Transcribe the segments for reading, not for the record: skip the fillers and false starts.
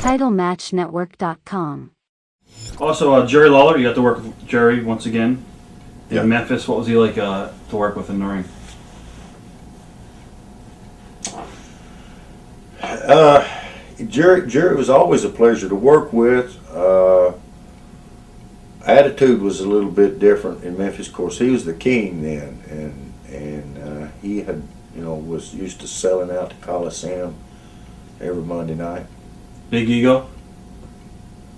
TitleMatchNetwork.com. Also, Jerry Lawler, you got to work with Jerry once again in Yeah. Memphis. What was he like to work with in the ring? Jerry was always a pleasure to work with. Attitude was a little bit different in Memphis. Of course, he was the king then, and he had, was used to selling out the Coliseum every Monday night. Big ego?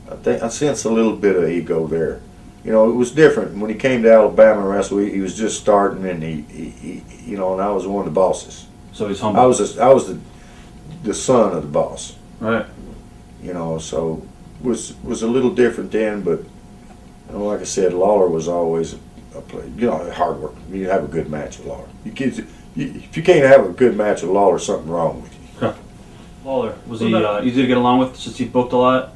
I sense a little bit of ego there. It was different when he came to Alabama and wrestled. He was just starting, and he and I was one of the bosses. So he's humble. I was the son of the boss. Right. So was a little different then, but like I said, Lawler was always a play. Hard work. You have a good match with Lawler. If you can't have a good match with Lawler, something wrong with you. Huh. Lawler, was he easy to get along with since he booked a lot?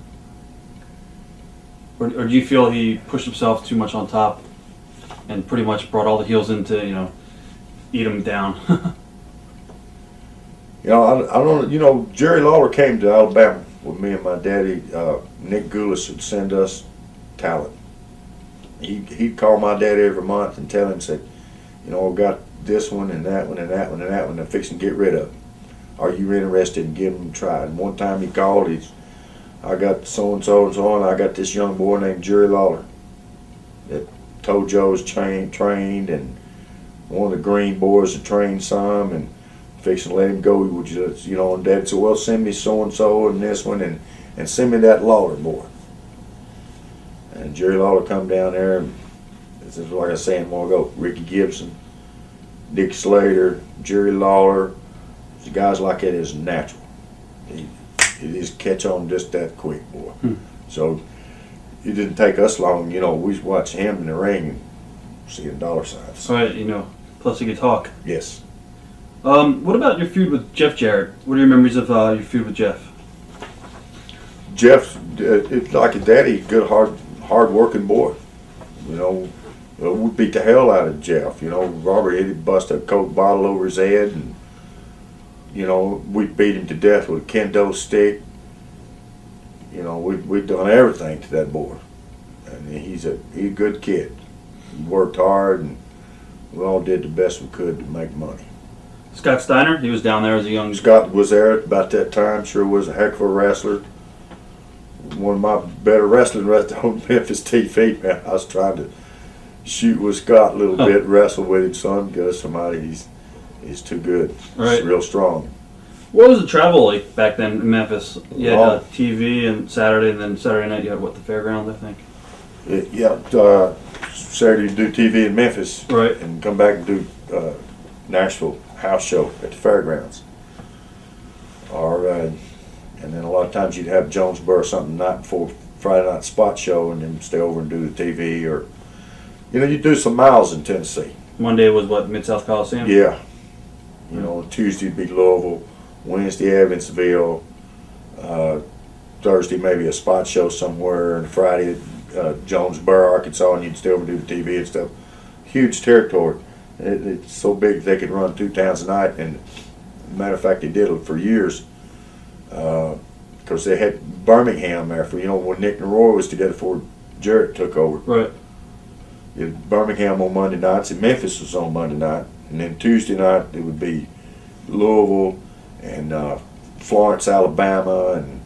Or do you feel he pushed himself too much on top and pretty much brought all the heels in to, eat him down? I don't. Jerry Lawler came to Alabama with me and my daddy. Nick Goulis would send us talent. He'd call my daddy every month and tell him, said, I've got this one and that one and that one and that one. I'm fixing to get rid of. Are you interested in giving them a try? And one time he called. I got so and so and so, and I got this young boy named Jerry Lawler that Tojo's trained, and one of the Green boys had trained some, and fixing to let him go. Would you, and Dad said, well, send me so and so and this one, and send me that Lawler boy. And Jerry Lawler come down there, and this is like I was saying a while ago, Ricky Gibson, Dick Slater, Jerry Lawler, the guys like that is natural. It just catch on just that quick, boy. So it didn't take us long. We was watching him in the ring and seeing dollar signs. Right, plus he could talk. Yes. What about your feud with Jeff Jarrett? What are your memories of your feud with Jeff? Jeff's like a daddy, good, hard working boy. We beat the hell out of Jeff. Robert he'd bust a Coke bottle over his head, and we beat him to death with a kendo stick. We've done everything to that boy, and he's a good kid. He worked hard, and we all did the best we could to make money. Scott Steiner, he was down there as a young... Scott was there at about that time, sure was a heck of a wrestler. One of my better wrestling on Memphis TV, man. I was trying to shoot with Scott a little bit, wrestle with him some, because he's too good. Right. He's real strong. What was the travel like back then in Memphis? You had TV and Saturday, and then Saturday night you had, the fairgrounds, I think? Saturday you do TV in Memphis. Right. And come back and do Nashville house show at the fairgrounds. And then a lot of times you'd have Jonesboro something the night before Friday night spot show, and then stay over and do the TV, or you'd do some miles in Tennessee. Monday was Mid-South Coliseum? Yeah. Tuesday would be Louisville, Wednesday Evansville, Thursday maybe a spot show somewhere, and Friday Jonesboro, Arkansas, and you'd stay over and do the TV and stuff. Huge territory. It's so big they could run 2 towns a night, and matter of fact, they did it for years. Because they had Birmingham there for, when Nick and Roy was together before Jarrett took over. Right. You had Birmingham on Monday nights, and Memphis was on Monday night. And then Tuesday night, it would be Louisville and Florence, Alabama, and,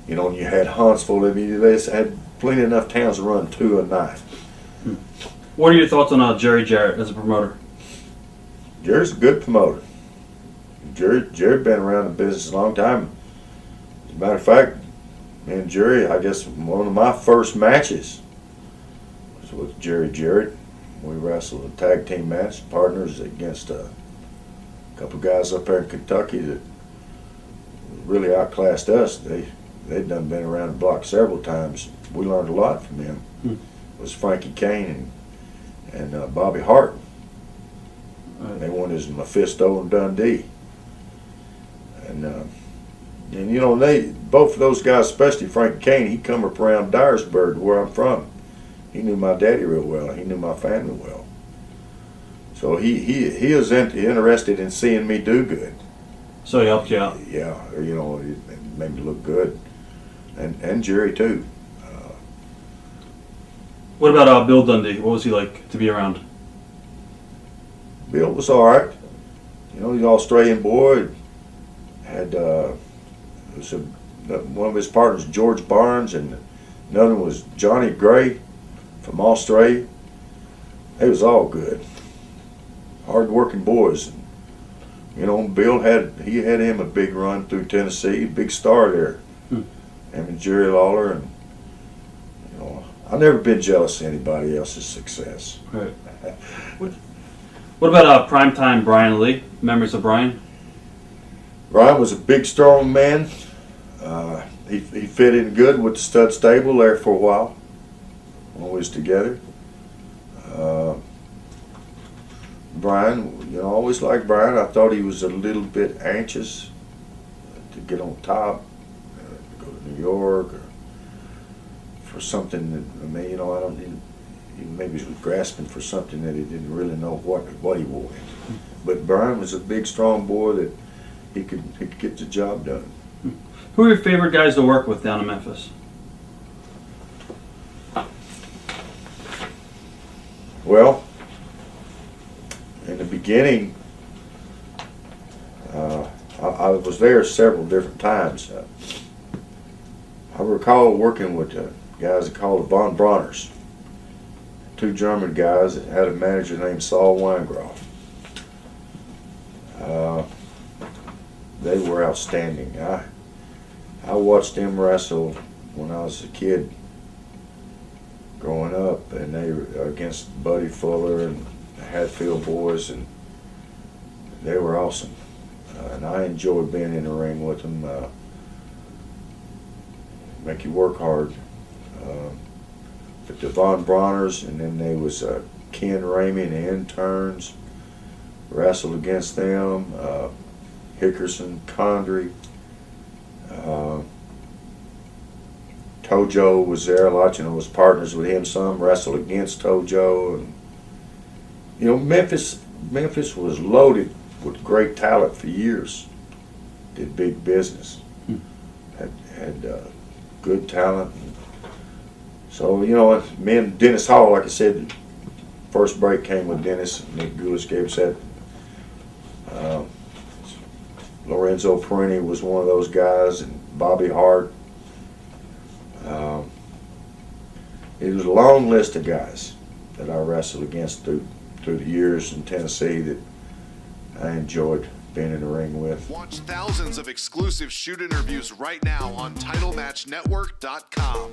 you had Huntsville. They had plenty enough towns to run 2 a night. What are your thoughts on Jerry Jarrett as a promoter? Jerry's a good promoter. Jerry been around the business a long time. As a matter of fact, me and Jerry, I guess one of my first matches was with Jerry Jarrett. We wrestled a tag team match, partners against a couple guys up there in Kentucky that really outclassed us. They'd done been around the block several times. We learned a lot from them. It was Frankie Kane and Bobby Hart. They won as Mephisto and Dundee. And both of those guys, especially Frank Kane, he come up around Dyersburg, where I'm from. He knew my daddy real well. He knew my family well. So he is interested in seeing me do good. So he helped you out. Yeah, it made me look good. and Jerry too. What about Bill Dundee? What was he like to be around? Bill was all right. You know, he's an Australian boy. Had one of his partners, George Barnes, and another one was Johnny Gray from Australia. They was all good, hard-working boys. And, you know, Bill had him a big run through Tennessee, big star there. Him and Jerry Lawler, and you know, I've never been jealous of anybody else's success. Right. What about primetime Brian Lee? Memories of Brian? Brian was a big, strong man. He fit in good with the stud stable there for a while when we was together. Brian, you know, I always liked Brian. I thought he was a little bit anxious to get on top, go to New York, or for something that, I mean, you know, I don't need. Maybe he was grasping for something that he didn't really know what he wanted. But Brian was a big, strong boy that he could get the job done. Who are your favorite guys to work with down in Memphis? Well, in the beginning, I was there several different times. I recall working with guys that called the Von Bronners, two German guys that had a manager named Saul Weingroff. They were outstanding. I watched them wrestle when I was a kid growing up, and they were against Buddy Fuller and the Hatfield boys, and they were awesome. And I enjoyed being in the ring with them. Make you work hard. But the Von Bronners, and then there was Ken Ramey and the interns, wrestled against them. Hickerson, Condry, Tojo was there a lot. You know, was partners with him some, wrestled against Tojo. And you know, Memphis was loaded with great talent for years. Did big business. Had good talent. So, you know, me and Dennis Hall, like I said, first break came with Dennis. Nick Gulish gave us that. Lorenzo Perini was one of those guys, and Bobby Hart. It was a long list of guys that I wrestled against through the years in Tennessee that I enjoyed being in the ring with. Watch thousands of exclusive shoot interviews right now on TitleMatchNetwork.com.